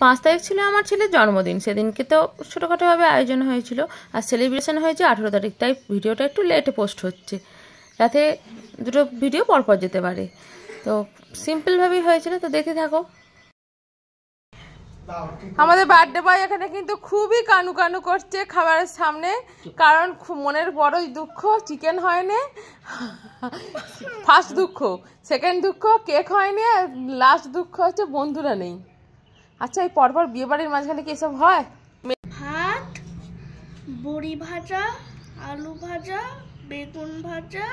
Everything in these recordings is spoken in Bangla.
5 তারিখ ছিল আমার ছেলের জন্মদিন, সেদিনকে তো ছোটোখাটোভাবে আয়োজন হয়েছিল, আর সেলিব্রেশন হয়েছে 18 তারিখ। তাই ভিডিওটা একটু লেটে পোস্ট হচ্ছে, যাতে দুটো ভিডিও পরপর যেতে পারে। তো সিম্পলভাবেই হয়েছিল, তো দেখতে থাকো। আমাদের বার্থডে বয় এখানে কিন্তু খুবই কানু কানু করছে খাবারের সামনে, কারণ মনের বড়ই দুঃখ চিকেন হয়নি, ফার্স্ট দুঃখ, সেকেন্ড দুঃখ কেক হয়নি, আর লাস্ট দুঃখ হচ্ছে বন্ধুরা নেই। আচ্ছা, এই পরপর বিয়ে বাড়ির মাঝখানে কি এসব হয়? ভাত, বড়ি ভাজা, আলু ভাজা, বেগুন ভাজা,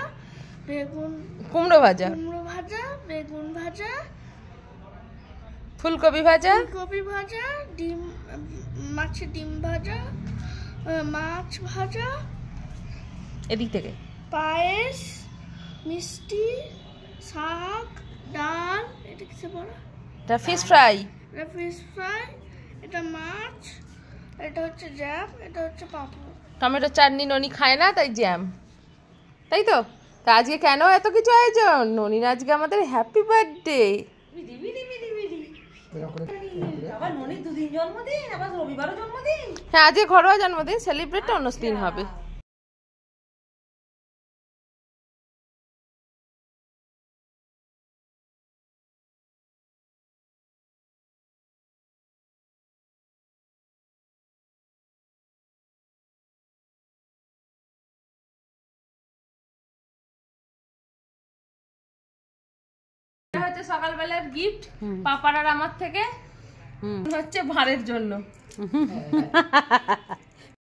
কুমড়ো ভাজা, বেগুন ভাজা, ফুলকপি ভাজা, ডিম, মাছের ডিম ভাজা, মাছ ভাজা, এদিক থেকে পায়েস, মিষ্টি, শাক, ডাল, এটা কিসে বড়? এটা ফিশ ফ্রাই, এটা মাছ, এটা হচ্ছে জ্যাম, এটা হচ্ছে পাঁপড়। টমেটো চাটনি ননি খায় না, তাই জ্যাম, তাই তো। তা আজকে কেন এত কিছু আয়োজন? ননির আজকে আমাদের হ্যাপি বার্থডে। হ্যাঁ, আজকে ঘরোয়া জন্মদিন, সেলিব্রেট অন্য দিন হবে। হচ্ছে সকালবেলার গিফট পাপার আর আমার থেকে, হচ্ছে ভাঁড়ের জন্য।